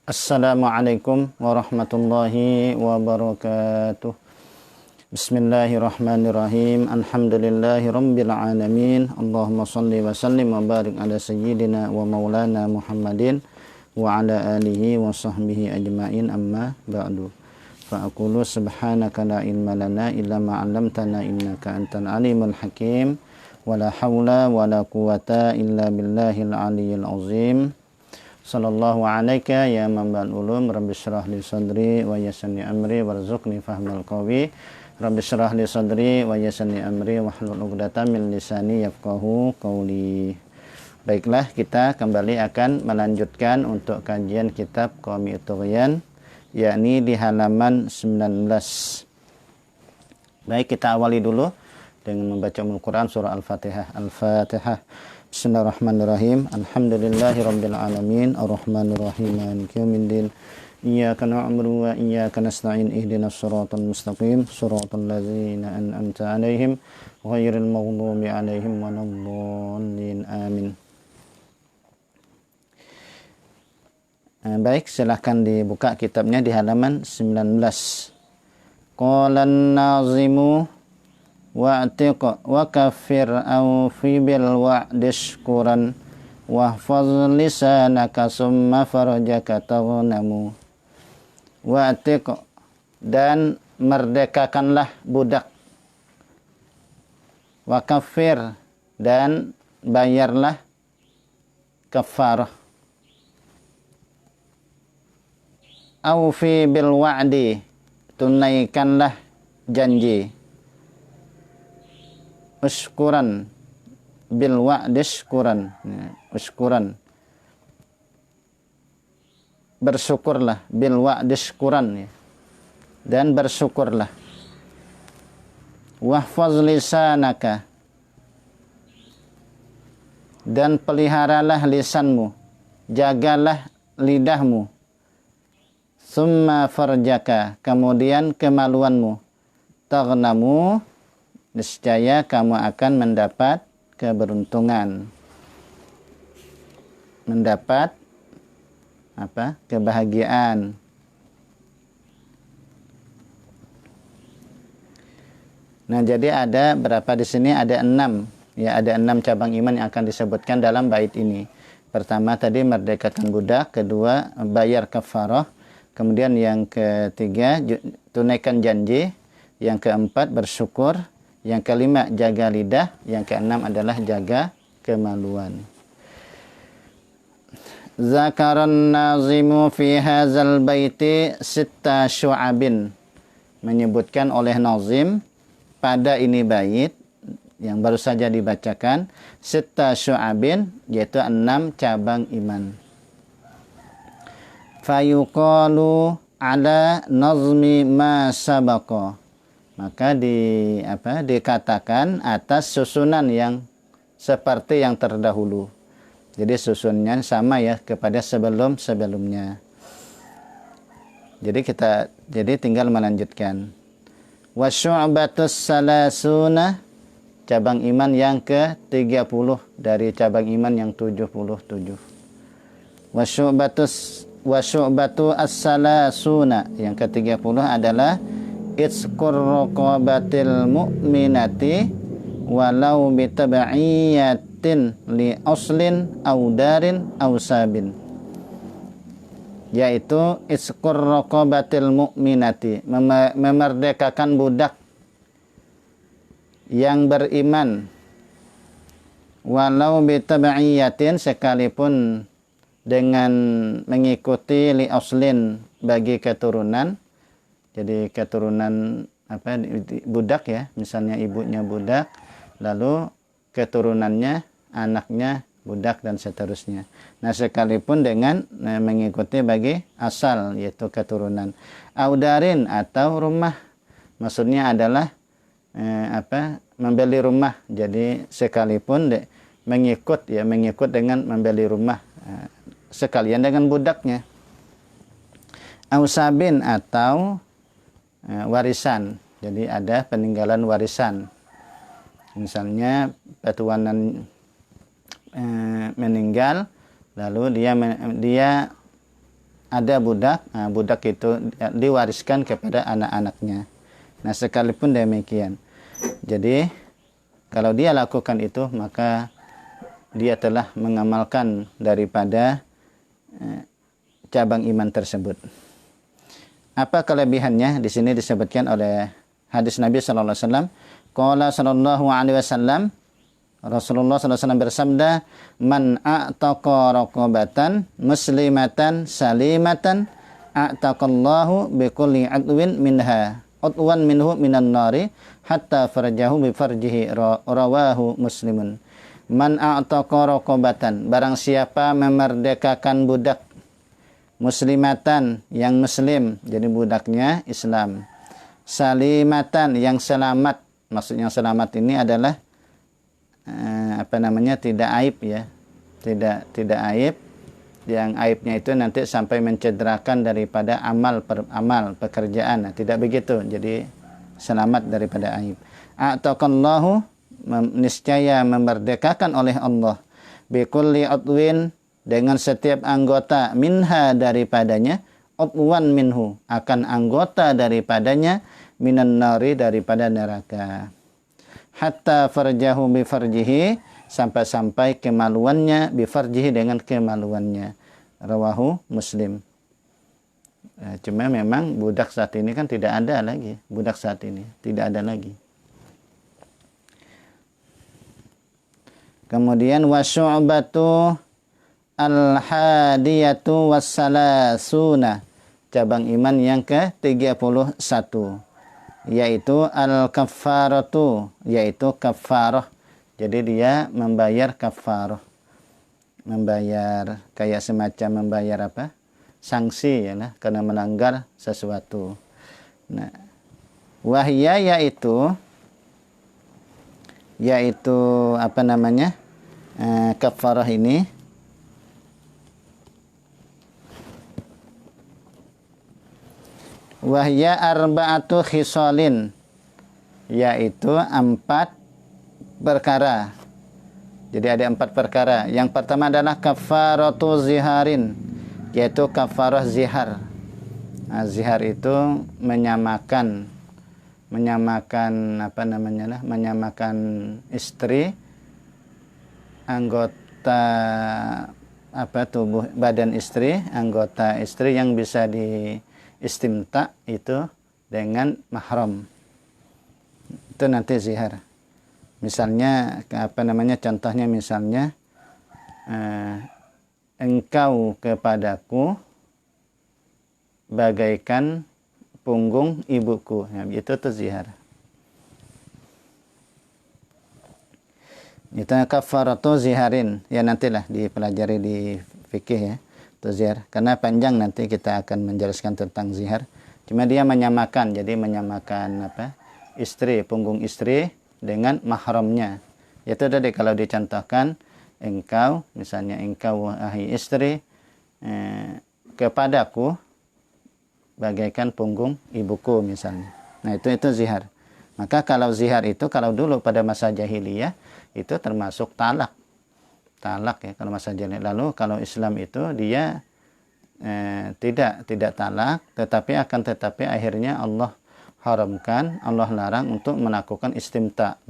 Assalamualaikum warahmatullahi wabarakatuh. Bismillahirrahmanirrahim. Alhamdulillahi rabbil alamin. Allahumma salli wa sallim wa barik ala sayyidina wa maulana Muhammadin wa ala alihi wa sahbihi ajma'in, amma ba'du. Fa aqulu subhanaka la ilma lana illa ma 'allamtana innaka antal alimul hakim. Wa la haula wa la quwata illa billahil aliyyil azim. Sallallahu alaika ya manba'al ulum, rabbi syrah li sadri wa yassirli amri warzuqni fahmal qawi. Rabbi syrah li sadri wa yassirli amri wahlul 'uqdatam min lisani yafqahu qawli. Baiklah, kita kembali akan melanjutkan untuk kajian kitab Qawmi Tughyan, yakni di halaman 19. Baik, kita awali dulu dengan membaca Al-Quran surah Al-Fatihah. Al-Fatihah. Bismillahirrahmanirrahim. Alhamdulillahi rabbil alamin, arrahmanirrahim, maliki yaumiddin. Iyyaka na'budu wa iyyaka nasta'in, ihdinas siratal mustaqim, siratal ladzina an'amta 'alaihim ghairil maghdubi 'alaihim waladdallin. Amin. Baik, silahkan dibuka kitabnya di halaman 19. Qala an-nazimu wa'tiq wa kafir au fi bil wa'dishkuran wahfaz lisanaka summa farjaka taghnamu. Wa'tiq, dan merdekakanlah budak. Wa kafir, dan bayarlah kafarah. Au fi bil wa'di, tunaikanlah janji. Uskuran bil wa'dishkuran, uskuran, bersyukurlah, bil wa'dishkuran, dan bersyukurlah. Wahfaz lisanaka, dan peliharalah lisanmu, jagalah lidahmu. Summa farjaka, kemudian kemaluanmu. Taghnamu, niscaya kamu akan mendapat keberuntungan, mendapat kebahagiaan. Nah, jadi ada berapa di sini? Ada 6. Ya, ada 6 cabang iman yang akan disebutkan dalam bait ini. Pertama tadi merdekakan budak, kedua bayar kafarah, kemudian yang ketiga tunaikan janji, yang keempat bersyukur, yang kelima jaga lidah, yang keenam adalah jaga kemaluan. Zakaran nazimu fi hadzal baiti sitta syu'abin, menyebutkan oleh nazim pada ini bait yang baru saja dibacakan, sitta syu'abin, yaitu 6 cabang iman. Fayuqalu ala nazmi ma sabaqa, maka dikatakan atas susunan yang seperti yang terdahulu. Jadi susunnya sama ya kepada sebelumnya. Jadi tinggal melanjutkan. Wa syu'batus salasuna, cabang iman yang ke-30 dari cabang iman yang 77. Wa syu'batu as-salasuna, yang ke-30 adalah Itsqur raqabatil mu'minati walau bitab'iyatin li aslin aw darin aw sabin, yaitu itsqur raqabatil mu'minati, memerdekakan budak yang beriman, walau bitab'iyatin, sekalipun dengan mengikuti li aslin, bagi keturunan. Jadi keturunan budak ya, misalnya ibunya budak, lalu keturunannya anaknya budak dan seterusnya. Nah, sekalipun dengan mengikuti bagi asal, yaitu keturunan. Audarin, atau rumah, maksudnya adalah membeli rumah. Jadi sekalipun mengikut dengan membeli rumah, sekalian dengan budaknya. Ausabin, atau warisan. Jadi ada peninggalan warisan. Misalnya petuanan meninggal, lalu dia ada budak, budak itu diwariskan kepada anak-anaknya. Nah, sekalipun demikian. Jadi, kalau dia lakukan itu, maka dia telah mengamalkan daripada cabang iman tersebut. Apa kelebihannya? Di sini disebutkan oleh hadis Nabi sallallahu alaihi wasallam. Qala sallallahu alaihi wasallam, Rasulullah sallallahu alaihi wasallam bersabda, "Man a'taqa raqabatan muslimatan salimatan a'taqallahu bikulli adwin minha udwan minhu minan nari hatta farjahu bi farjihi." Rawahu Muslimun. Man a'taqa raqabatan, barang siapa memerdekakan budak muslimatan, yang muslim, jadi budaknya Islam, salimatan, yang selamat. Maksudnya selamat ini adalah tidak aib ya, tidak aib, yang aibnya itu nanti sampai mencederakan daripada amal pekerjaan. Nah, tidak begitu, jadi selamat daripada aib. A'taqallahu, niscaya memerdekakan oleh Allah, bikulli udwin, dengan setiap anggota, minha, daripadanya, udwan minhu, akan anggota daripadanya, minan nari, daripada neraka. Hatta farjahu bi farjihi, sampai kemaluannya, bi farjihi, dengan kemaluannya. Rawahu Muslim. Cuma memang budak saat ini kan tidak ada lagi. Budak saat ini tidak ada lagi. Kemudian wasyu'batu al-hadiyatu wassalasuna, cabang iman yang ke-31, yaitu al-kaffaratu, yaitu kaffarah. Jadi dia membayar kaffarah, membayar kayak semacam membayar apa? Sanksi ya lah, karena melanggar sesuatu. Nah, wahya yaitu kaffarah ini wahya arba'atu khisalin, yaitu 4 perkara. Jadi ada 4 perkara. Yang pertama adalah kafaratu ziharin, yaitu kafarah zihar. Nah, zihar itu menyamakan menyamakan istri, anggota tubuh badan istri, anggota istri yang bisa di istimta itu dengan mahram. Itu nanti zihar. Misalnya contohnya misalnya engkau kepadaku bagaikan punggung ibuku. Itu tuh zihar. Itu kafaratu ziharin. Ya nantilah dipelajari di fikih ya. Itu zihar. Karena panjang nanti kita akan menjelaskan tentang zihar. Cuma dia menyamakan. Jadi menyamakan istri, punggung istri dengan mahramnya. Itu tadi kalau dicontohkan engkau, misalnya engkau wahai istri kepadaku bagaikan punggung ibuku misalnya. Nah, itu zihar. Maka kalau zihar itu kalau dulu pada masa jahiliyah itu termasuk talak. Talak ya kalau masa jahiliyah. Lalu kalau Islam itu dia tidak talak, tetapi akhirnya Allah haramkan, Allah larang untuk melakukan istimta,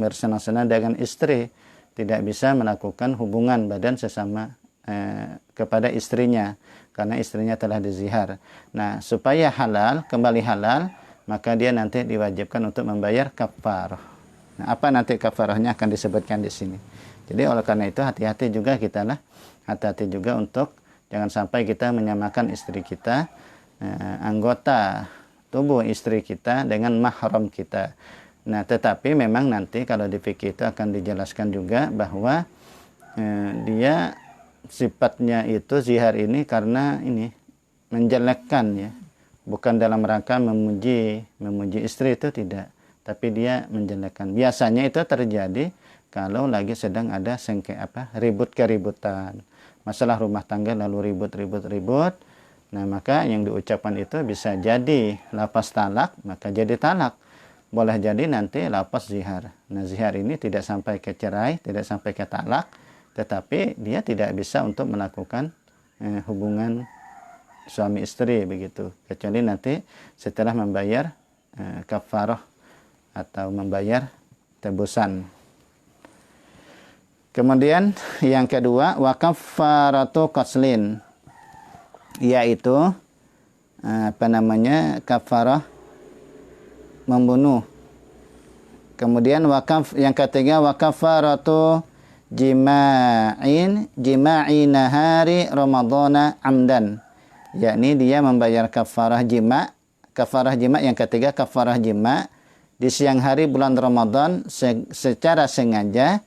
bersenang-senang dengan istri, tidak bisa melakukan hubungan badan sesama kepada istrinya karena istrinya telah dizihar. Nah, supaya halal, kembali halal, maka dia nanti diwajibkan untuk membayar kafarah. Nah, apa nanti kafarahnya akan disebutkan di sini. Jadi oleh karena itu hati-hati juga hati-hati juga untuk jangan sampai kita menyamakan istri kita, anggota tubuh istri kita dengan mahram kita. Nah, tetapi memang nanti kalau di fikih itu akan dijelaskan juga bahwa dia sifatnya itu zihar ini karena ini menjelekkan ya, bukan dalam rangka memuji istri, itu tidak, tapi dia menjelekkan. Biasanya itu terjadi kalau lagi sedang ada keributan, masalah rumah tangga lalu ribut. Nah, maka yang diucapkan itu bisa jadi lafaz talak, maka jadi talak. Boleh jadi nanti lafaz zihar. Nah, zihar ini tidak sampai ke cerai, tidak sampai ke talak, tetapi dia tidak bisa untuk melakukan hubungan suami istri begitu, kecuali nanti setelah membayar kafarah atau membayar tebusan. Kemudian yang kedua, wa kafaratu qaslin, yaitu kafarah membunuh. Kemudian yang ketiga, wa kafaratu jima'i nahari ramadhana amdan, yakni dia membayar kafarah jima. Kafarah jima yang ketiga, kafarah jima di siang hari bulan Ramadan secara sengaja.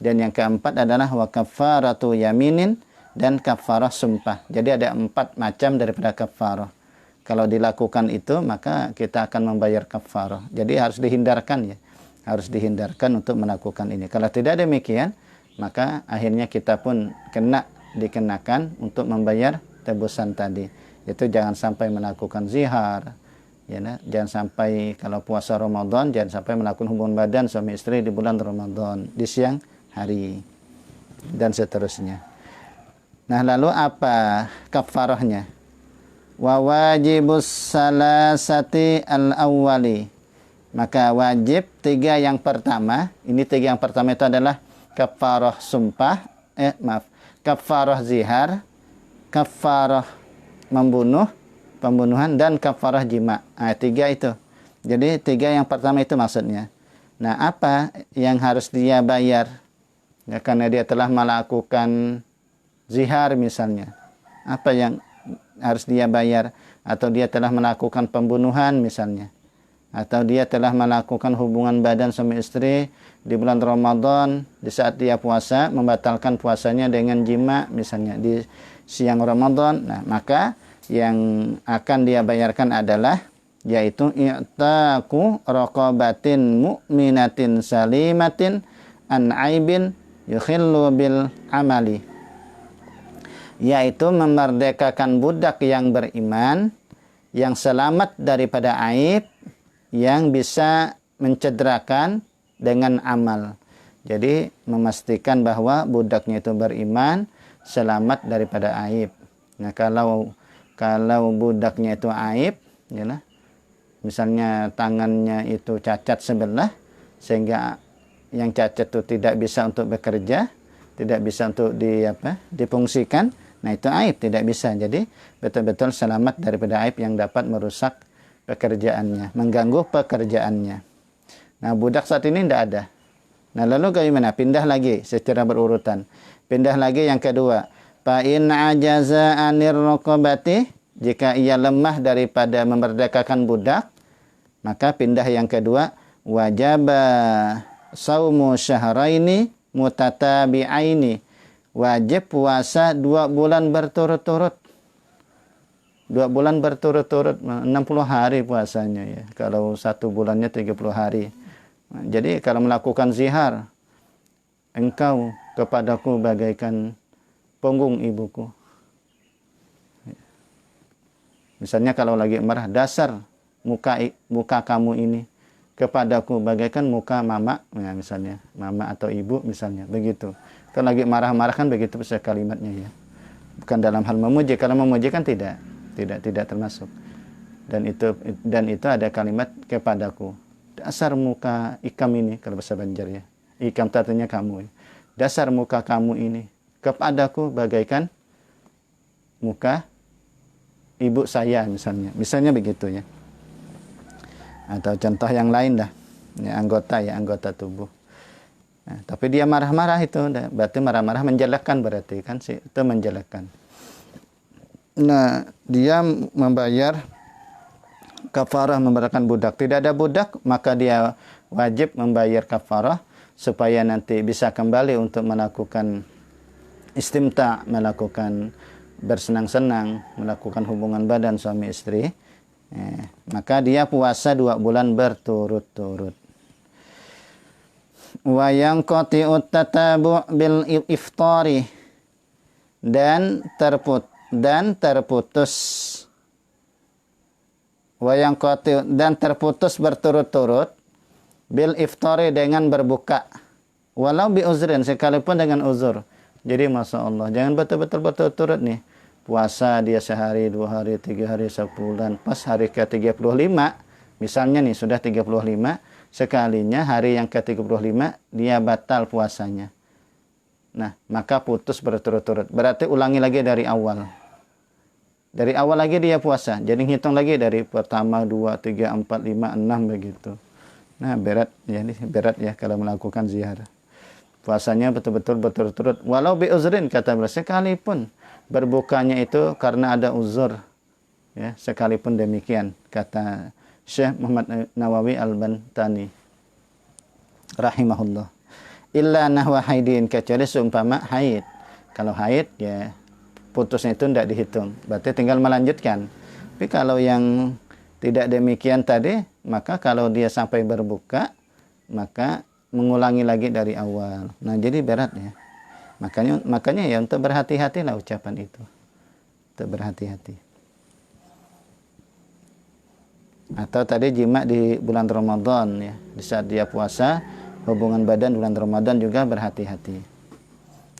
Dan yang keempat adalah wa kafaratu yaminin, dan kafarah sumpah. Jadi ada 4 macam daripada kafarah. Kalau dilakukan itu, maka kita akan membayar kafarah. Jadi harus dihindarkan ya. Harus dihindarkan untuk melakukan ini. Kalau tidak demikian, maka akhirnya kita pun dikenakan untuk membayar tebusan tadi. Itu jangan sampai melakukan zihar. Ya, jangan sampai kalau puasa Ramadan, jangan sampai melakukan hubungan badan suami istri di bulan Ramadan, di siang hari, dan seterusnya. Nah, lalu apa kafarahnya? Wa wajibus salasati al-awwali. Maka wajib 3 yang pertama. Ini 3 yang pertama itu adalah kafarah sumpah, kafarah zihar, kafarah pembunuhan, dan kafarah jima. 3 itu. Jadi 3 yang pertama itu maksudnya. Nah, apa yang harus dia bayar? Ya, karena dia telah melakukan zihar misalnya. Apa yang harus dia bayar? Atau dia telah melakukan pembunuhan misalnya. Atau dia telah melakukan hubungan badan suami istri di bulan Ramadan, di saat dia puasa, membatalkan puasanya dengan jima misalnya di siang Ramadan. Nah, maka yang akan dia bayarkan adalah yaitu i'taku raqabatin mu'minatin salimatin an aibin yukhillu bil amali, yaitu memerdekakan budak yang beriman yang selamat daripada aib yang bisa mencederakan dengan amal. Jadi memastikan bahwa budaknya itu beriman, selamat daripada aib. Nah, kalau budaknya itu aib, ya, misalnya tangannya itu cacat sebelah, sehingga yang cacat itu tidak bisa untuk bekerja, tidak bisa untuk difungsikan. Nah, itu aib, tidak bisa. Jadi betul-betul selamat daripada aib yang dapat merusak pekerjaannya, mengganggu pekerjaannya. Nah, budak saat ini tidak ada. Nah, lalu bagaimana? Pindah lagi secara berurutan. Pindah lagi yang kedua. Fa in ajaza anir raqabati, jika ia lemah daripada memerdekakan budak, maka pindah yang kedua, wajaba saumu syahraini mutatabi'aini, wajib puasa 2 bulan berturut-turut. 2 bulan berturut-turut, 60 hari puasanya ya. Kalau 1 bulannya 30 hari. Nah, jadi kalau melakukan zihar, engkau kepadaku bagaikan punggung ibuku. Misalnya kalau lagi marah, dasar muka kamu ini kepadaku bagaikan muka mama, ya, misalnya mama atau ibu misalnya, begitu. Kalau lagi marah-marah kan begitu kalimatnya ya. Bukan dalam hal memuji. Kalau memuji kan tidak termasuk. Dan itu ada kalimat kepadaku. Dasar muka ikam ini, kalau bahasa Banjar ya. Ikam artinya kamu. Dasar muka kamu ini kepadaku bagaikan muka ibu saya misalnya. Misalnya begitu ya. Atau contoh yang lain dah. Ya, anggota tubuh. Nah, tapi dia marah-marah itu, berarti marah-marah menjelekkan, berarti kan itu menjelekkan. Nah, dia membayar kafarah memberikan budak. Tidak ada budak, maka dia wajib membayar kafarah supaya nanti bisa kembali untuk melakukan istimta, melakukan bersenang-senang, melakukan hubungan badan suami istri. Maka dia puasa 2 bulan berturut-turut. Wa yanqati'ut tatabu' bil iftari, dan terputus dan terputus berturut-turut bil iftari, dengan berbuka, walau bi uzrin, sekalipun dengan uzur. Jadi Masya Allah, jangan betul-betul berturut-turut nih puasa dia sehari, 2 hari, 3 hari, sebulan, pas hari ke-35, misalnya nih sudah 35, sekalinya hari yang ke-35 dia batal puasanya. Nah, maka putus berturut-turut. Berarti ulangi lagi dari awal. Dari awal lagi dia puasa. Jadi hitung lagi dari pertama, 2, 3, 4, 5, 6 begitu. Nah, berat ya, ini berat ya kalau melakukan ziarah. Puasanya betul-betul berturut-turut. Walau bi uzrin, kata beliau, sekalipun berbukanya itu karena ada uzur. Ya, sekalipun demikian, kata Syekh Muhammad Nawawi Al-Bantani rahimahullah. Illa nahwa haidin, kecuali seumpama haid. Kalau haid ya putusnya itu tidak dihitung, berarti tinggal melanjutkan. Tapi kalau yang tidak demikian tadi, maka kalau dia sampai berbuka, maka mengulangi lagi dari awal. Nah, jadi berat ya. Makanya ya untuk berhati-hatilah ucapan itu. Untuk berhati-hati. Atau tadi jima di bulan Ramadan ya, di saat dia puasa, hubungan badan bulan Ramadan juga berhati-hati.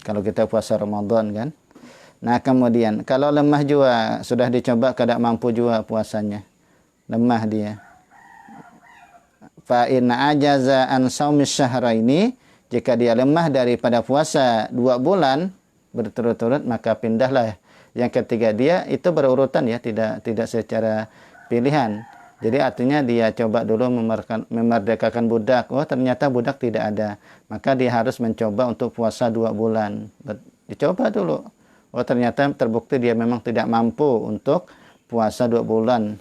Kalau kita puasa Ramadan kan. Nah, kemudian kalau lemah juga, sudah dicoba tidak mampu juga puasanya, lemah dia. Fa in ajaza an saumis syahraini, jika dia lemah daripada puasa 2 bulan berturut-turut, maka pindahlah yang ketiga. Dia itu berurutan ya, tidak secara pilihan. Jadi artinya dia coba dulu memerdekakan budak. Oh, ternyata budak tidak ada. Maka dia harus mencoba untuk puasa 2 bulan. Dicoba dulu. Oh, ternyata terbukti dia memang tidak mampu untuk puasa 2 bulan.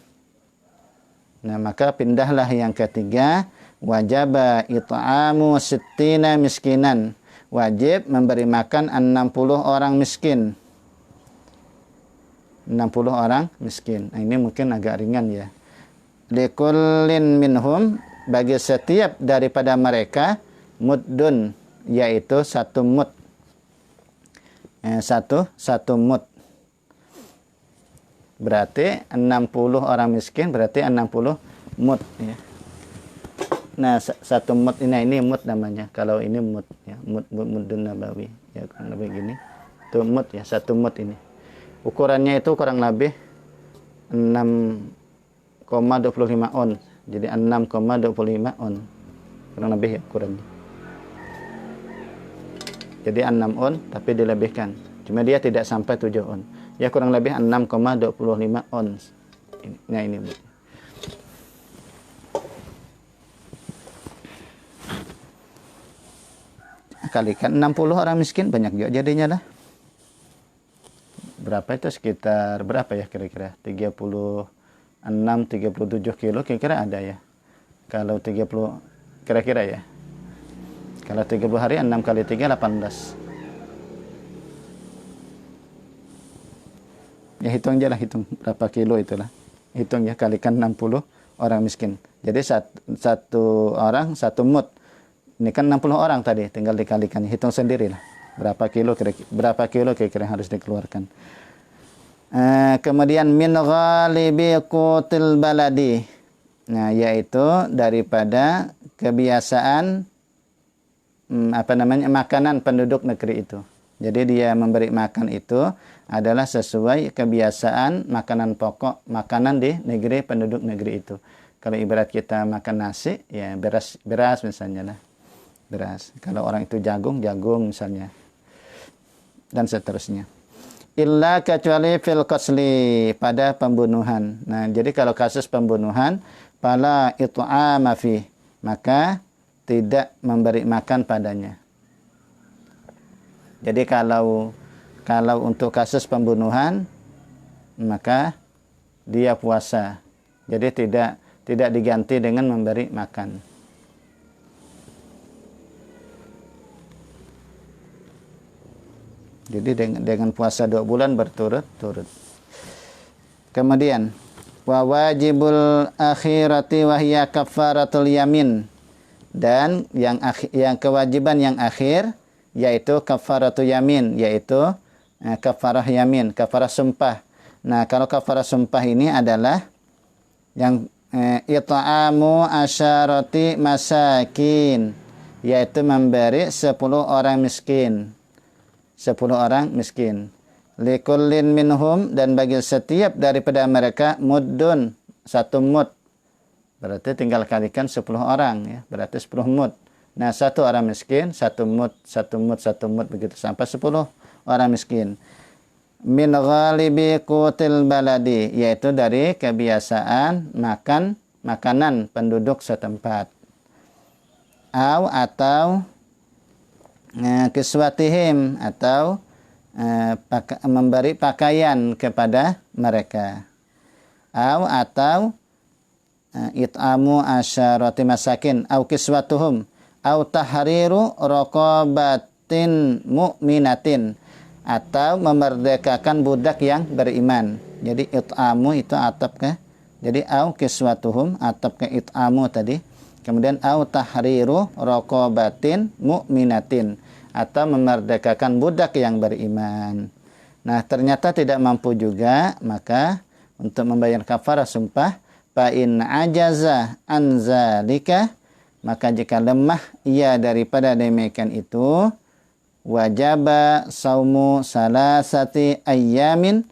Nah, maka pindahlah yang ketiga. Wajaba it'amu sittina miskinan. Wajib memberi makan 60 orang miskin. 60 orang miskin. Nah, ini mungkin agak ringan ya. Likullin minhum, bagi setiap daripada mereka, muddun, yaitu 1 mud. Satu mud. Berarti 60 orang miskin, berarti 60 mud ya. Nah, 1 mud ini mud namanya. Kalau ini mud ya, mudun nabawi ya, kurang lebih gini. Itu mud ya, 1 mud ini. Ukurannya itu kurang lebih 6,25 on. Jadi 6,25 on. Kurang lebih ya ukurannya. Jadi 6 on tapi dilebihkan. Cuma dia tidak sampai 7 on. Ya kurang lebih 6,25 ons. Nah, ini. Kalikan 60 orang miskin, banyak juga jadinya lah. Berapa itu, sekitar berapa ya kira-kira? 36, 37 kilo kira-kira ada ya. Kalau 30 kira-kira ya. Kalau 30 hari 6 kali 3 18. Ya hitung aja lah, hitung berapa kilo itulah. Hitung ya, kalikan 60 orang miskin. Jadi satu orang 1 mud. Ini kan 60 orang tadi, tinggal dikalikan. Hitung sendiri lah. Berapa kilo kira-kira harus dikeluarkan. Kemudian min ghalibi qutil baladi. Nah, yaitu daripada kebiasaan makanan penduduk negeri itu. Jadi dia memberi makan itu adalah sesuai kebiasaan makanan pokok, makanan di negeri penduduk negeri itu. Kalau ibarat kita makan nasi, ya beras misalnya lah. Beras. Kalau orang itu jagung misalnya. Dan seterusnya. Illa kecuali fil qasli, pada pembunuhan. Nah, jadi kalau kasus pembunuhan, fala it'ama fi, maka tidak memberi makan padanya. Jadi kalau untuk kasus pembunuhan, maka dia puasa. Jadi tidak diganti dengan memberi makan. Jadi dengan puasa 2 bulan berturut-turut. Kemudian wa wajibul akhirati wa hiya kafaratul yamin. Dan yang kewajiban yang akhir yaitu kafaratul yamin, yaitu kafarah yamin, kafarah sumpah. Nah, kalau kafarah sumpah ini adalah yang it'amu asyarati masakin, yaitu memberi 10 orang miskin. 10 orang miskin. Likullin minhum, dan bagi setiap daripada mereka muddun, 1 mud. Berarti tinggal kalikan 10 orang ya, berarti 10 mud. Nah, 1 orang miskin 1 mud, 1 mud, 1 mud, begitu sampai 10 orang miskin. Min ghalibi qutil baladi, yaitu dari kebiasaan makanan penduduk setempat. Atau kiswatihim, atau memberi pakaian kepada mereka. Atau it'amu asyarati masakin au kiswatuhum au tahriru raqabatin mu'minatin, atau memerdekakan budak yang beriman. Jadi it'amu itu atap ke, jadi au kiswatuhum atap ke it'amu tadi. Kemudian au tahriru raqabatin mu'minatin, atau memerdekakan budak yang beriman. Nah, ternyata tidak mampu juga, maka untuk membayar kafarah sumpah, fa in ajaza an zalika, maka jika lemah ia daripada demikian itu, wajaba saumu salasati ayyamin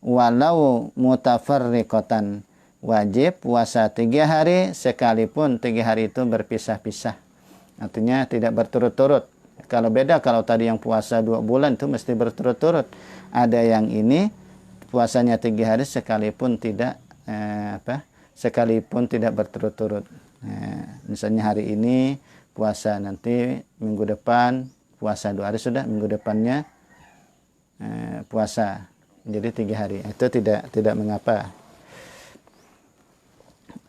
walau mutafarriqatan, wajib puasa 3 hari sekalipun 3 hari itu berpisah-pisah. Artinya tidak berturut-turut. Kalau beda, kalau tadi yang puasa 2 bulan itu mesti berturut-turut. Ada yang ini puasanya 3 hari sekalipun tidak sekalipun tidak berturut-turut. Misalnya hari ini puasa, nanti minggu depan puasa 2 hari, sudah minggu depannya puasa. Jadi 3 hari. Itu tidak mengapa.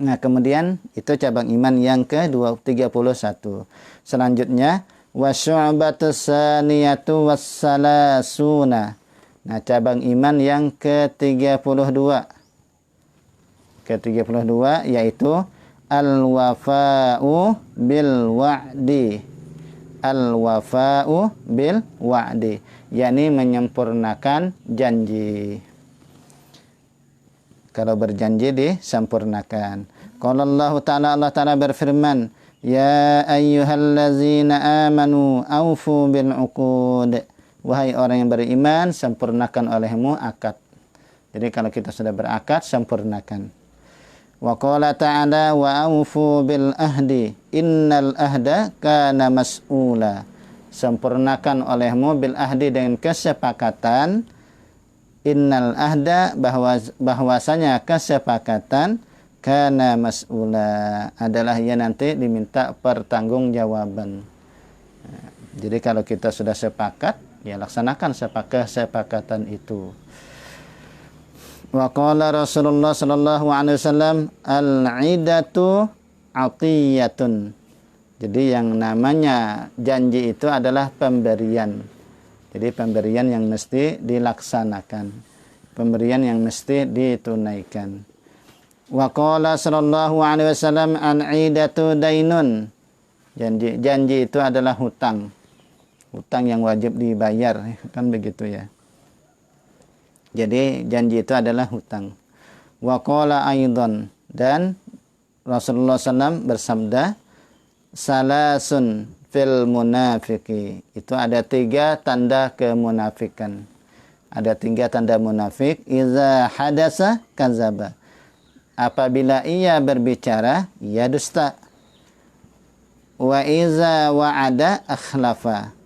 Nah, kemudian itu cabang iman yang ke-31. Selanjutnya wasyu'batu saniyatu wassalasuna. Nah, cabang iman yang ke-32. Ke-32 yaitu al-wafa'u bil wa'di. Al-wafa'u bil wa'di, yakni menyempurnakan janji. Kalau berjanji disempurnakan. Qala Allah Ta'ala berfirman, ya ayyuhallazina amanu aufu bil uqud. Wahai orang yang beriman, sempurnakan olehmu akad. Jadi kalau kita sudah berakad, sempurnakan. Wa qala ta'ala wa aufu bil ahdi innal ahda kana mas'ula. Sempurnakan olehmu bil ahdi, dengan kesepakatan. Innal ahda, bahwasanya kesepakatan, kana mas'ula, adalah ia nanti diminta pertanggungjawaban. Jadi kalau kita sudah sepakat, ya laksanakan kesepakatan itu. Wa qala Rasulullah sallallahu alaihi wasallam, al-'idatu 'atiyatun. Jadi yang namanya janji itu adalah pemberian. Jadi pemberian yang mesti dilaksanakan, pemberian yang mesti ditunaikan. Wa qala sallallahu alaihi wasallam, al-'idatu dainun. Janji itu adalah hutang. Hutang yang wajib dibayar, kan begitu ya. Jadi janji itu adalah hutang. Wa qala aidan, dan Rasulullah SAW bersabda, salasun fil munafiki. Itu ada 3 tanda kemunafikan. Ada 3 tanda munafik. Iza hadasa kazaba. Apabila ia berbicara, ia dusta. Wa iza wa'ada akhlafa.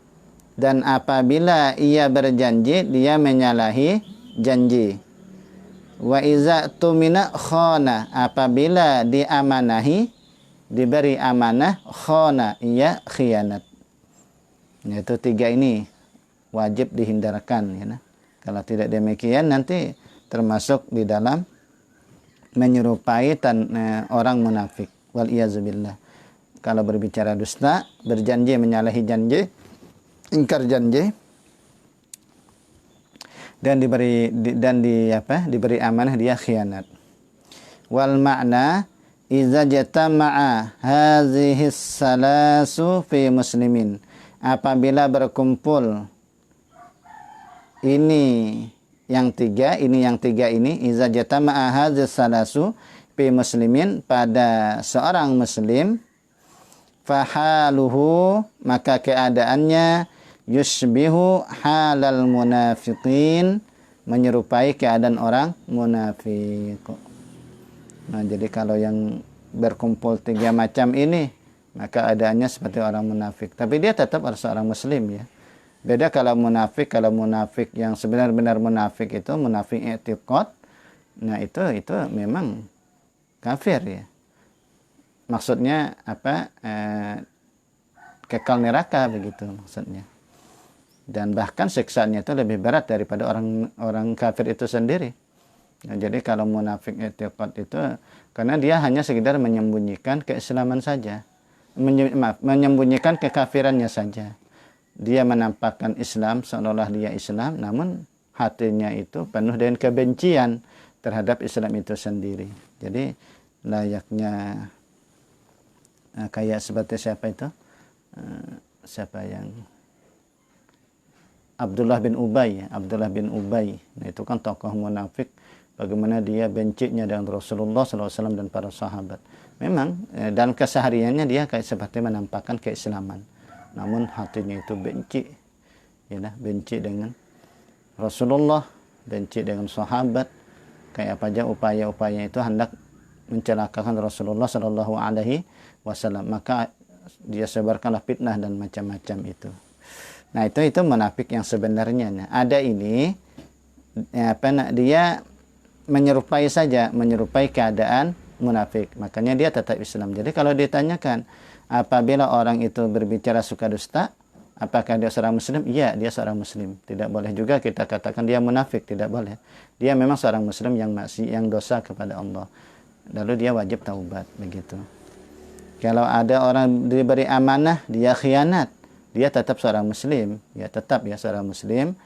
Dan apabila ia berjanji, dia menyalahi janji. Wa iza tumina khana. Apabila diamanahi, diberi amanah, khana, ia khianat. Itu 3 ini wajib dihindarkan ya. Kalau tidak demikian, nanti termasuk di dalam menyerupai orang munafik. Wal iyazubillah. Kalau berbicara dusta, berjanji menyalahi janji, ingkar janji, dan diberi amanah, dia khianat. Wal makna iza jatama'a hadhihi salasu fi muslimin. Apabila berkumpul ini yang 3 ini, iza jatama'a hadhihi salasu fi muslimin, pada seorang muslim, fahaluhu, maka keadaannya, yushbihu halal munafiqin, menyerupai keadaan orang munafik. Nah, jadi kalau yang berkumpul 3 macam ini, maka adanya seperti orang munafik. Tapi dia tetap harus seorang muslim ya. Beda kalau munafik yang sebenar-benar munafik itu munafik i'tiqad. Nah, itu memang kafir ya. Maksudnya apa? Kekal neraka begitu maksudnya. Dan bahkan siksaannya itu lebih berat daripada orang kafir itu sendiri. Nah, jadi kalau munafik i'tiqad itu karena dia hanya sekedar menyembunyikan keislaman saja. Menyembunyikan kekafirannya saja. Dia menampakkan Islam seolah-olah dia Islam, namun hatinya itu penuh dengan kebencian terhadap Islam itu sendiri. Jadi layaknya kayak seperti siapa itu? Siapa yang Abdullah bin Ubay. Nah, itu kan tokoh munafik. Bagaimana dia bencinya dengan Rasulullah SAW dan para sahabat. Memang dalam kesehariannya dia kayak seperti menampakkan keislaman, namun hatinya itu benci, ya, benci dengan Rasulullah, benci dengan sahabat. Kayak apa aja upaya-upaya itu hendak mencelakakan Rasulullah Shallallahu Alaihi Wasallam. Maka dia sebarkanlah fitnah dan macam-macam itu. Nah, itu munafik yang sebenarnya. Nah, ada ini dia menyerupai keadaan munafik. Makanya dia tetap Islam. Jadi kalau ditanyakan apabila orang itu berbicara suka dusta, apakah dia seorang muslim? Iya, dia seorang muslim. Tidak boleh juga kita katakan dia munafik, tidak boleh. Dia memang seorang muslim yang dosa kepada Allah. Lalu dia wajib taubat begitu. Kalau ada orang diberi amanah, dia khianat, dia tetap seorang muslim, ya tetap ya seorang muslim.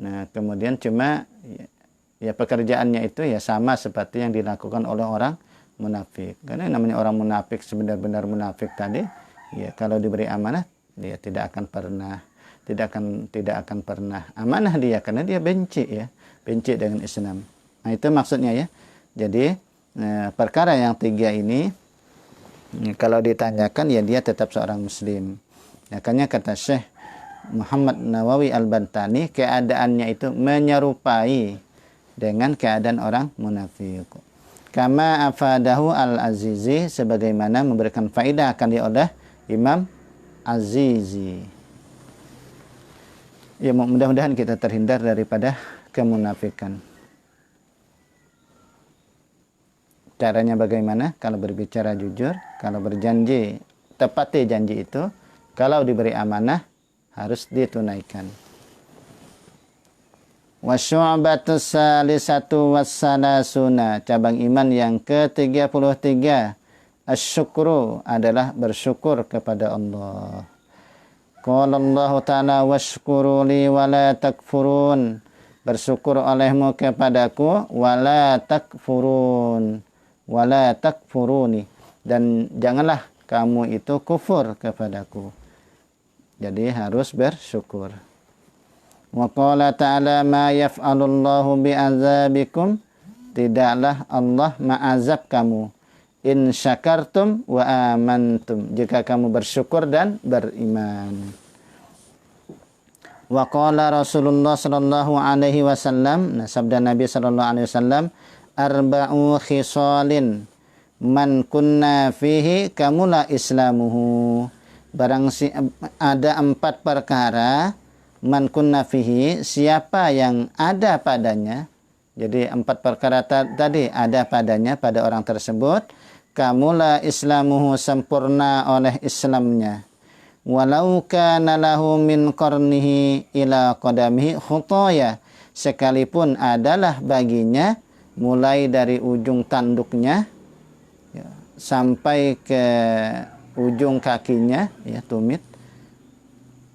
Nah, kemudian cuma ya pekerjaannya itu ya sama seperti yang dilakukan oleh orang munafik. Karena yang namanya orang munafik, sebenar-benar munafik tadi, ya kalau diberi amanah dia tidak akan pernah amanah dia, karena dia benci dengan Islam. Nah, itu maksudnya ya. Jadi perkara yang 3 ini kalau ditanyakan ya dia tetap seorang muslim. Makanya kata Syekh Muhammad Nawawi Al-Bantani, keadaannya itu menyerupai dengan keadaan orang munafik. Kama afadahu Al-Azizi, sebagaimana memberikan faedah akan dia oleh Imam Azizi. Ya, mudah-mudahan kita terhindar daripada kemunafikan. Caranya bagaimana? Kalau berbicara jujur, kalau berjanji, tepati janji itu. Kalau diberi amanah, harus ditunaikan. Wasyu'batus salisatu wassalasuna, cabang iman yang ke-33, asyukru, adalah bersyukur kepada Allah. Qala Allah Ta'ala washkuru li wala takfurun, bersyukur olehmu kepadaku, wala takfuruni, dan janganlah kamu itu kufur kepadaku. Jadi harus bersyukur. Wa qala ta'ala ma yaf'alullahu bi'azabikum, tidaklah Allah ma'azab kamu, in syakartum wa amantum, jika kamu bersyukur dan beriman. Wa qala Rasulullah sallallahu alaihi wasallam, nah sabda Nabi sallallahu alaihi wasallam, arba'u khisalin man kunna fihi kamula islamuhu, ada 4 perkara, man kunna fihi, siapa yang ada padanya. Jadi 4 perkara tadi ada padanya pada orang tersebut, kamula islamuhu, sempurna oleh Islamnya, walau kana lahu min qarnihi ila qadamihi khutaya, sekalipun adalah baginya mulai dari ujung tanduknya ya, sampai ke ujung kakinya, ya tumit,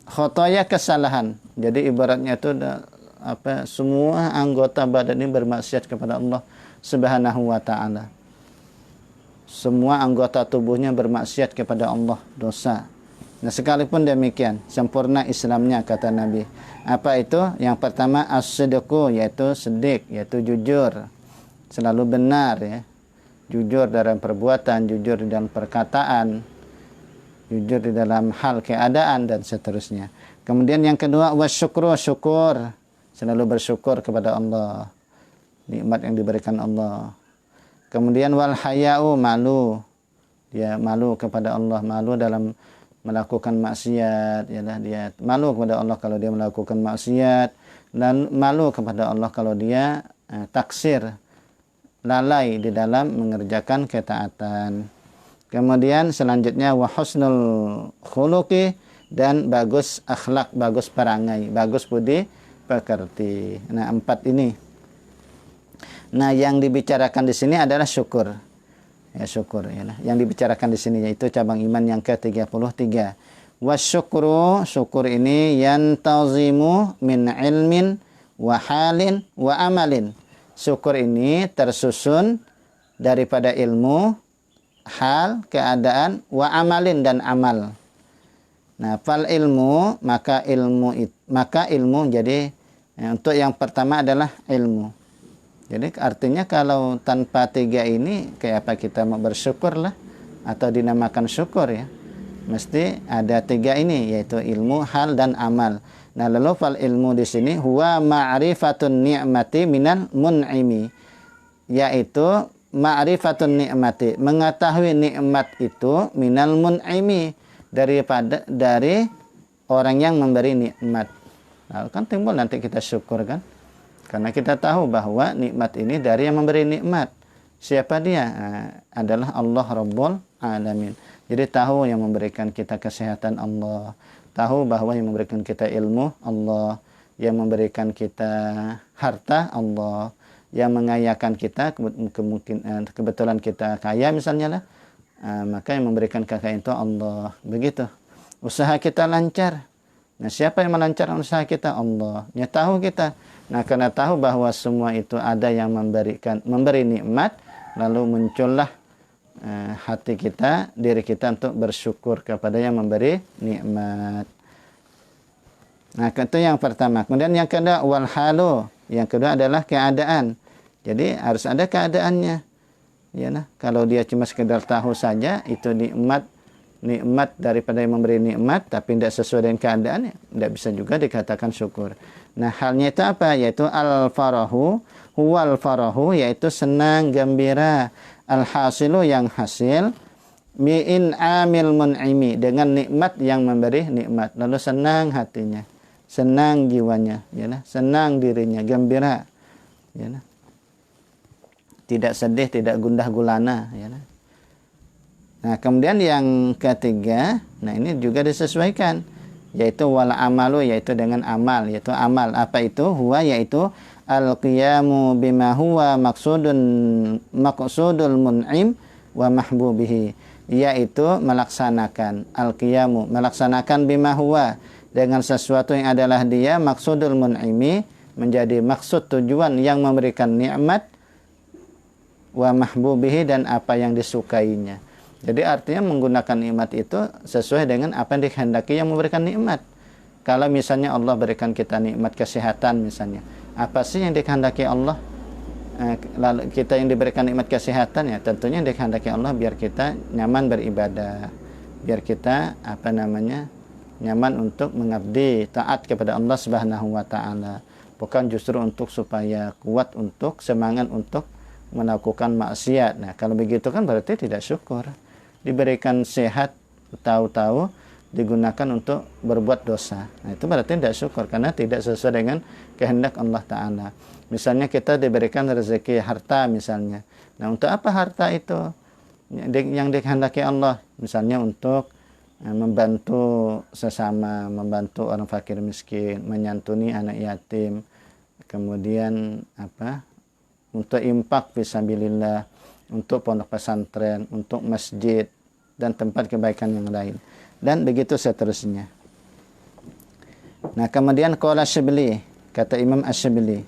khotoya, kesalahan. Jadi ibaratnya itu semua anggota badan ini bermaksiat kepada Allah Subhanahu wa ta'ala. Semua anggota tubuhnya bermaksiat kepada Allah, dosa. Nah, sekalipun demikian, sempurna Islamnya, kata Nabi. Apa itu? Yang pertama as-sidqu, yaitu sedik, yaitu jujur, selalu benar ya. Jujur dalam perbuatan, jujur dalam perkataan, jujur di dalam hal keadaan, dan seterusnya. Kemudian yang kedua wasyukru, syukur. Selalu bersyukur kepada Allah. Nikmat yang diberikan Allah. Kemudian wal haya'u, malu. Dia malu kepada Allah, malu dalam melakukan maksiat, yalah dia malu kepada Allah kalau dia melakukan maksiat, dan malu kepada Allah kalau dia taksir, lalai di dalam mengerjakan ketaatan. Kemudian selanjutnya wa husnul khuluqi, dan bagus akhlak, bagus perangai, bagus budi pekerti. Nah, 4 ini. Nah, yang dibicarakan di sini adalah syukur. Ya, syukur ya. Yang dibicarakan di sini yaitu cabang iman yang ke-33. Wasyukru, syukur ini yantazimu min ilmin wa halin wa amalin. Syukur ini tersusun daripada ilmu, hal, keadaan, wa amalin, dan amal. Nah, fal ilmu, maka ilmu jadi untuk yang pertama adalah ilmu. Jadi artinya kalau tanpa 3 ini kayak apa kita mau bersyukur lah, atau dinamakan syukur ya. Mesti ada 3 ini, yaitu ilmu, hal, dan amal. Nah, lalu fal ilmu di sini huwa ma'rifatun ni'mati minal mun'imi, yaitu ma'rifatun ni'mati, mengetahui nikmat itu minal mun'imi, dari orang yang memberi nikmat. Nah, kan timbul nanti kita syukur kan? Karena kita tahu bahwa nikmat ini dari yang memberi nikmat. Siapa dia? Adalah Allah Rabbul Alamin. Jadi tahu yang memberikan kita kesehatan Allah. Tahu bahwa yang memberikan kita ilmu Allah. Yang memberikan kita harta Allah. Yang mengayakan kita, kebetulan kita kaya misalnya lah. Maka yang memberikan kekayaan itu Allah. Begitu. Usaha kita lancar. Nah, siapa yang melancarkan usaha kita? Allah. Ya, tahu kita. Nah, karena tahu bahwa semua itu ada yang memberi nikmat, lalu muncullah hati kita, diri kita untuk bersyukur kepada yang memberi nikmat. Nah, itu yang pertama. Kemudian yang kedua wal halu. Yang kedua adalah keadaan. Jadi harus ada keadaannya. Ya, nah, kalau dia cuma sekedar tahu saja, itu nikmat daripada yang memberi nikmat, tapi tidak sesuai dengan keadaannya, tidak bisa juga dikatakan syukur. Nah, halnya itu apa? Yaitu al-farahu, huwal farahu, yaitu senang, gembira. Al-hasilu, yang hasil, mi'in amil mun'imi, dengan nikmat yang memberi nikmat. Lalu senang hatinya, senang jiwanya, ya, nah, senang dirinya, gembira. Ya, nah. Tidak sedih, tidak gundah gulana. Ya, nah. Nah, kemudian yang ketiga, nah ini juga disesuaikan, yaitu wal amalu, yaitu dengan amal, yaitu amal. Apa itu? Huwa, yaitu al-qiyamu bima huwa maqsudul mun'im wa mahbubihi, yaitu melaksanakan al-qiyamu, melaksanakan bima huwa, dengan sesuatu yang adalah dia maksudul mun'imi, menjadi maksud tujuan yang memberikan nikmat, wa mahbubihi, dan apa yang disukainya. Jadi artinya menggunakan nikmat itu sesuai dengan apa yang dikehendaki yang memberikan nikmat. Kalau misalnya Allah berikan kita nikmat kesehatan misalnya, apa sih yang dikehendaki Allah? Lalu kita yang diberikan nikmat kesehatan, ya tentunya yang dikehendaki Allah biar kita nyaman beribadah, biar kita nyaman untuk mengabdi, taat kepada Allah Subhanahu wa taala. Bukan justru untuk supaya kuat, untuk semangat untuk melakukan maksiat. Nah, kalau begitu kan berarti tidak syukur. Diberikan sehat, tahu-tahu digunakan untuk berbuat dosa. Nah, itu berarti tidak syukur karena tidak sesuai dengan kehendak Allah Ta'ala. Misalnya kita diberikan rezeki harta misalnya. Nah, untuk apa harta itu? Yang dikehendaki Allah. Misalnya untuk membantu sesama, membantu orang fakir miskin, menyantuni anak yatim. Kemudian untuk infak fisabilillah, untuk pondok pesantren, untuk masjid, dan tempat kebaikan yang lain. Dan begitu seterusnya. Nah, kemudian qala Syibli, kata Imam Asy-Syibli,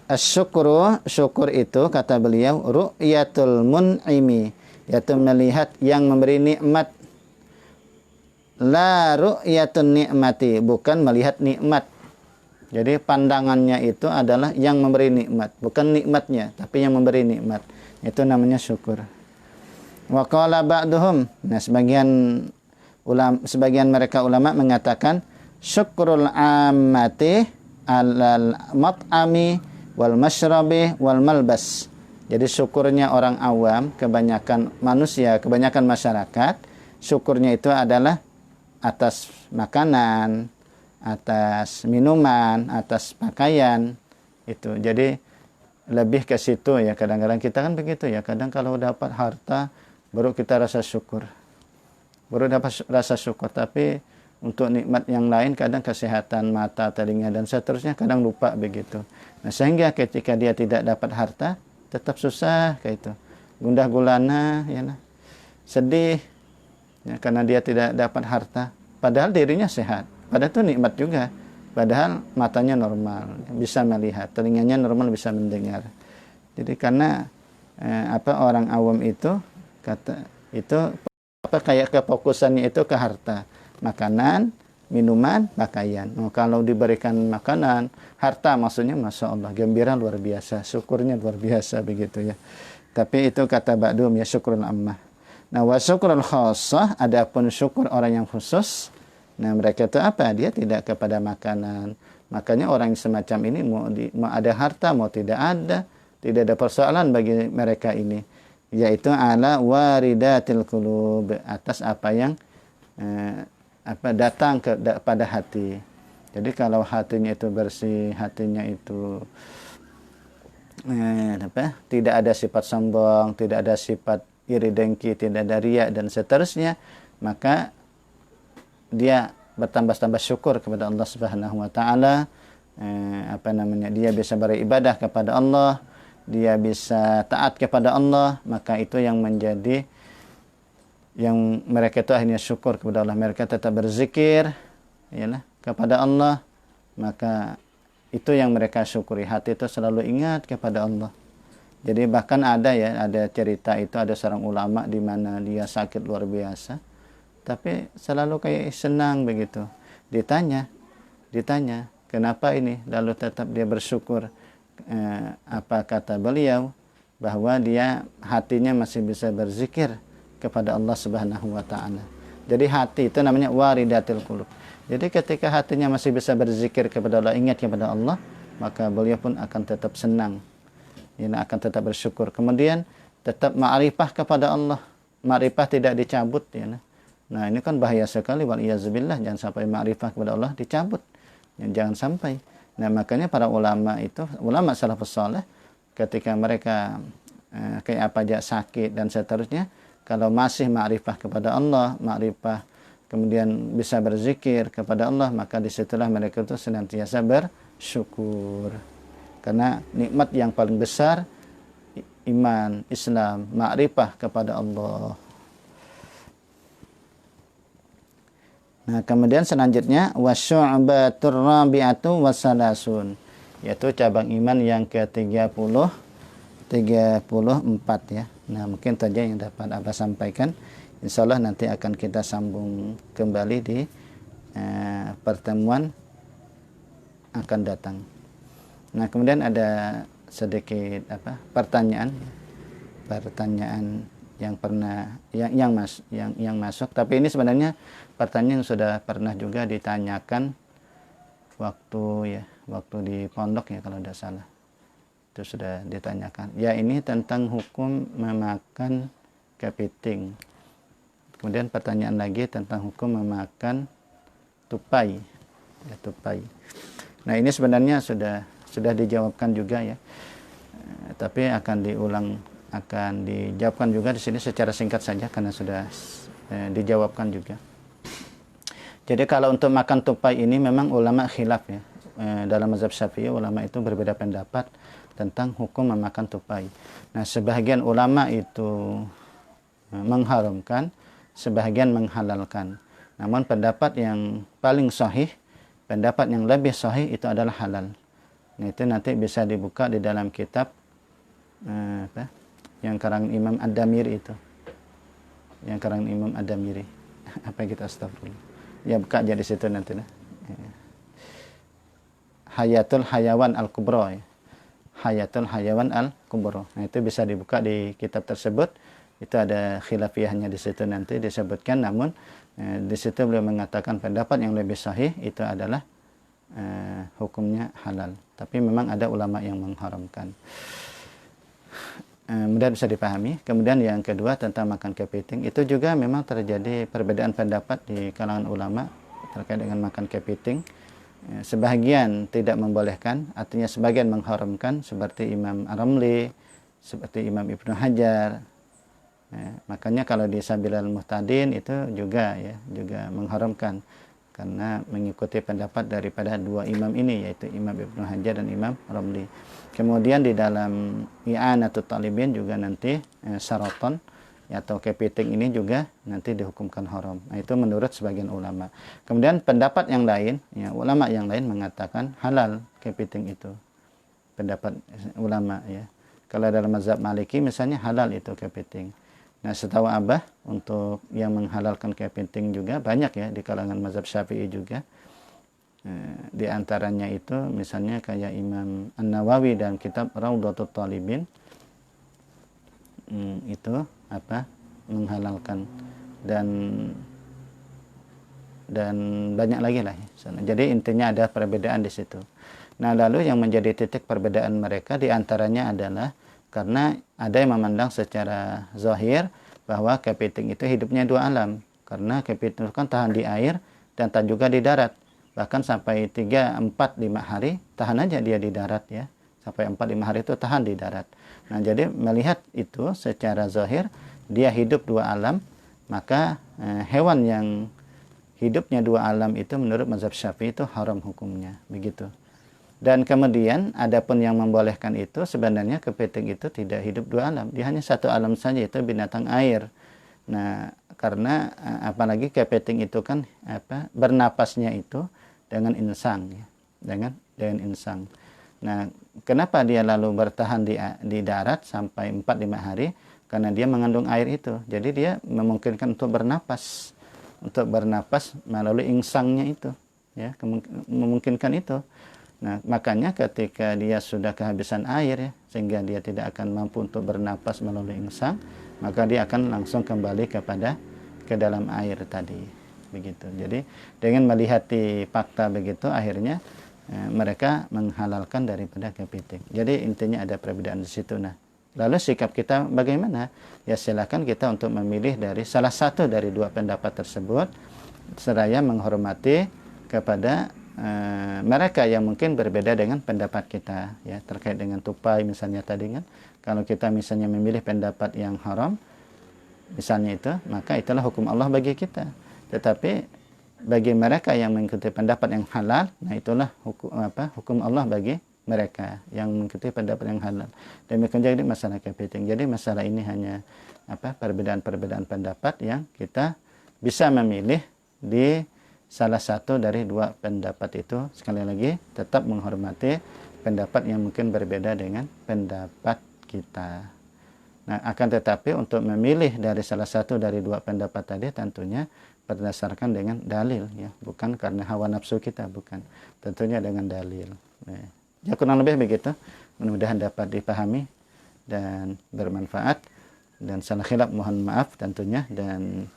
asyukru, syukur itu, kata beliau, ru'yatul mun'imi, yaitu melihat yang memberi nikmat. La ru'yatun ni'mati, bukan melihat nikmat. Jadi pandangannya itu adalah yang memberi nikmat, bukan nikmatnya, tapi yang memberi nikmat. Itu namanya syukur. Wa qala ba'duhum, nah sebagian mereka ulama mengatakan syukrul ammati alal mat'ami wal masyrabi wal malbas. Jadi syukurnya orang awam, kebanyakan manusia, kebanyakan masyarakat, syukurnya itu adalah atas makanan, atas minuman, atas pakaian itu. Jadi lebih ke situ ya. Kadang-kadang kita kan begitu ya. Kadang kalau dapat harta baru kita rasa syukur. Baru dapat rasa syukur, tapi untuk nikmat yang lain kadang kesehatan mata, telinga dan seterusnya kadang lupa begitu. Nah, sehingga ketika dia tidak dapat harta tetap susah kayak itu. Gundah gulana ya nah. Sedih ya, karena dia tidak dapat harta. Padahal dirinya sehat. Padahal itu nikmat juga. Padahal matanya normal, bisa melihat, telinganya normal, bisa mendengar. Jadi karena orang awam itu kayak kefokusannya itu ke harta, makanan, minuman, pakaian. Kalau diberikan makanan, harta maksudnya masya Allah, gembira luar biasa, syukurnya luar biasa begitu ya. Tapi itu kata Ba'dum ya, syukrun ammah. Nah, wa syukrul khassah, adapun syukur orang yang khusus. Nah, mereka itu apa? Dia tidak kepada makanan. Makanya orang semacam ini mau ada harta, mau tidak ada persoalan bagi mereka ini. Yaitu ala waridatil qulub, atas apa yang datang pada hati. Jadi kalau hatinya itu bersih, hatinya itu tidak ada sifat sombong, tidak ada sifat iri dengki, tidak ada riya dan seterusnya, maka dia bertambah-tambah syukur kepada Allah Subhanahu wa taala. Dia bisa beribadah kepada Allah, dia bisa taat kepada Allah, maka itu yang menjadi yang mereka itu akhirnya syukur kepada Allah. Mereka tetap berzikir kepada Allah, maka itu yang mereka syukuri. Hati itu selalu ingat kepada Allah. Jadi bahkan ada cerita itu, ada seorang ulama di mana dia sakit luar biasa, tapi selalu kayak senang begitu. Ditanya, kenapa ini? Lalu tetap dia bersyukur. Apa kata beliau? Bahwa dia hatinya masih bisa berzikir kepada Allah Subhanahu wa taala. Jadi hati itu namanya waridatil qulub. Jadi ketika hatinya masih bisa berzikir kepada Allah, ingat kepada Allah, maka beliau pun akan tetap senang. Akan tetap bersyukur. Kemudian tetap ma'rifah kepada Allah. Ma'rifah tidak dicabut Nah, ini kan bahaya sekali, waliyazubillah, jangan sampai ma'rifah kepada Allah dicabut. Jangan sampai. Nah, makanya para ulama itu, ulama salafus saleh, ketika mereka kayak apa aja sakit dan seterusnya, kalau masih ma'rifah kepada Allah, ma'rifah kemudian bisa berzikir kepada Allah, maka disitulah mereka itu senantiasa bersyukur. Karena nikmat yang paling besar iman, Islam, ma'rifah kepada Allah. Nah, kemudian selanjutnya wasyu'batur rabi'atu wasalasun, yaitu cabang iman yang ke-34 ya. Nah, mungkin saja yang dapat Abah sampaikan. Insyaallah nanti akan kita sambung kembali di pertemuan akan datang. Nah, kemudian ada sedikit pertanyaan yang pernah yang masuk, tapi ini sebenarnya pertanyaan yang sudah pernah juga ditanyakan waktu di pondok ya kalau tidak salah, itu sudah ditanyakan ya. Ini tentang hukum memakan kepiting. Kemudian pertanyaan lagi tentang hukum memakan tupai ya, tupai. Nah, ini sebenarnya sudah dijawabkan juga ya, tapi akan dijawabkan juga di sini secara singkat saja karena sudah dijawabkan juga. Jadi kalau untuk makan tupai ini memang ulama khilaf ya. Dalam mazhab Syafi'i ulama itu berbeda pendapat tentang hukum memakan tupai. Nah, sebahagian ulama itu mengharamkan, sebahagian menghalalkan. Namun pendapat yang paling sahih, pendapat yang lebih sahih itu adalah halal. Nah, itu nanti bisa dibuka di dalam kitab yang karangan Imam Ad-Damiri itu. Yang karangan Imam Ad-Damiri. Apa kita astagfirullah. Ya, buka aja di situ nanti nah. Hayatul Hayawan Al-Kubra ya. Hayatul Hayawan Al-Kubra. Nah, itu bisa dibuka di kitab tersebut. Itu ada khilafiyahnya di situ nanti disebutkan, namun Di situ beliau mengatakan pendapat yang lebih sahih itu adalah hukumnya halal. Tapi memang ada ulama yang mengharamkan. Mudah bisa dipahami. Kemudian yang kedua tentang makan kepiting, itu juga memang terjadi perbedaan pendapat di kalangan ulama terkait dengan makan kepiting. Sebahagian tidak membolehkan, artinya sebagian mengharamkan, seperti Imam Ar-Ramli, seperti Imam Ibnu Hajar. Makanya kalau di Sabilal Muhtadin itu juga mengharamkan, karena mengikuti pendapat daripada dua imam ini, yaitu Imam Ibnu Hajar dan Imam Ramli. Kemudian di dalam I'anatul Talibin juga nanti saraton atau kepiting ini juga nanti dihukumkan haram. Nah, itu menurut sebagian ulama. Kemudian pendapat yang lain, ulama yang lain mengatakan halal kepiting itu. Pendapat ulama ya. Kalau dalam mazhab Maliki misalnya halal itu kepiting. Nah, setahu Abah untuk yang menghalalkan kepiting juga banyak ya di kalangan mazhab Syafi'i juga. Di antaranya itu misalnya kayak Imam An-Nawawi dan kitab Raudhatul Talibin, itu menghalalkan, dan banyak lagi lah ya. Jadi intinya ada perbedaan di situ. Nah, lalu yang menjadi titik perbedaan mereka di antaranya adalah karena ada yang memandang secara zahir bahwa kepiting itu hidupnya dua alam, karena kepiting itu kan tahan di air dan tahan juga di darat. Bahkan sampai 3, 4, 5 hari tahan aja dia di darat ya. Sampai 4, 5 hari itu tahan di darat. Nah, jadi melihat itu secara zahir dia hidup dua alam, maka hewan yang hidupnya dua alam itu menurut mazhab Syafi'i itu haram hukumnya, begitu. Dan kemudian adapun yang membolehkan itu sebenarnya kepiting itu tidak hidup dua alam, dia hanya satu alam saja, itu binatang air. Nah, karena apalagi kepiting itu kan bernapasnya itu dengan insang ya, dengan insang. Nah, kenapa dia lalu bertahan di darat sampai 4-5 hari? Karena dia mengandung air itu. Jadi dia memungkinkan untuk bernapas melalui insangnya itu ya, memungkinkan itu. Nah, makanya ketika dia sudah kehabisan air ya, sehingga dia tidak akan mampu untuk bernapas melalui insang, maka dia akan langsung kembali ke dalam air tadi, begitu. Jadi dengan melihat di fakta begitu, akhirnya mereka menghalalkan daripada kepiting. Jadi intinya ada perbedaan di situ. Nah, lalu sikap kita bagaimana? Ya silakan kita untuk memilih dari salah satu dari dua pendapat tersebut, seraya menghormati kepada mereka yang mungkin berbeda dengan pendapat kita ya, terkait dengan tupai misalnya tadi kan. Kalau kita misalnya memilih pendapat yang haram misalnya itu, maka itulah hukum Allah bagi kita. Tetapi bagi mereka yang mengikuti pendapat yang halal, nah itulah hukum Allah bagi mereka yang mengikuti pendapat yang halal. Demikian jadi masalah kepiting. Jadi masalah ini hanya perbedaan-perbedaan pendapat yang kita bisa memilih di salah satu dari dua pendapat itu. Sekali lagi tetap menghormati pendapat yang mungkin berbeda dengan pendapat kita. Nah, akan tetapi untuk memilih dari salah satu dari dua pendapat tadi tentunya berdasarkan dengan dalil ya, bukan karena hawa nafsu kita, bukan. Tentunya dengan dalil. Ya kurang lebih begitu. Mudah-mudahan dapat dipahami dan bermanfaat, dan salah khilaf mohon maaf tentunya, dan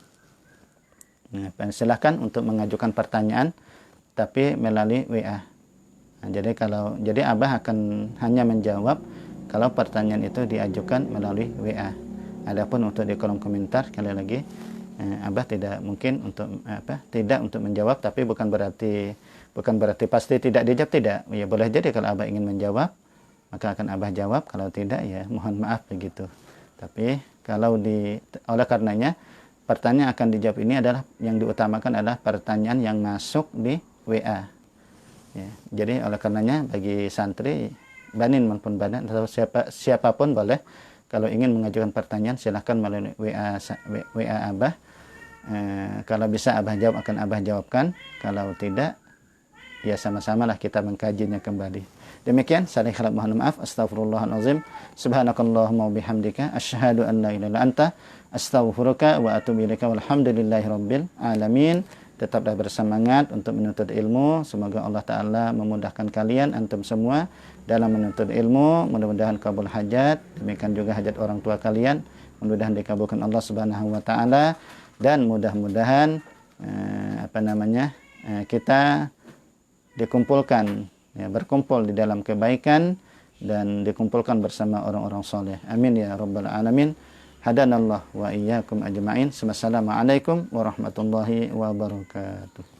silakan untuk mengajukan pertanyaan tapi melalui WA. Nah, jadi Abah akan hanya menjawab kalau pertanyaan itu diajukan melalui WA. Adapun untuk di kolom komentar, sekali lagi Abah tidak mungkin untuk tidak untuk menjawab, tapi bukan berarti pasti tidak dijawab, tidak. Ya boleh jadi kalau Abah ingin menjawab maka akan Abah jawab, kalau tidak ya mohon maaf begitu. Tapi kalau oleh karenanya pertanyaan akan dijawab ini adalah yang diutamakan adalah pertanyaan yang masuk di WA. Ya, jadi oleh karenanya bagi santri banin maupun badan atau siapapun boleh kalau ingin mengajukan pertanyaan silahkan melalui WA Abah. Kalau bisa Abah jawab akan Abah jawabkan, kalau tidak ya sama-samalah kita mengkajinya kembali. Demikian, saling khilaf mohon maaf. Astaghfirullahalazim. Subhanakallahumma wabihamdika asyhadu an la ilaha illa anta astaghfiruka wa atubu ilaika walhamdulillahirabbil alamin. Tetaplah bersemangat untuk menuntut ilmu. Semoga Allah Ta'ala memudahkan kalian, antum semua, dalam menuntut ilmu. Mudah-mudahan kabul hajat. Demikian juga hajat orang tua kalian. Mudah-mudahan dikabulkan Allah Subhanahu wa Ta'ala. Dan mudah-mudahan kita dikumpulkan, ya, berkumpul di dalam kebaikan dan dikumpulkan bersama orang-orang soleh. Amin ya rabbal alamin. Hadanallah wa iyyakum ajma'in. Wassalamualaikum warahmatullahi wabarakatuh.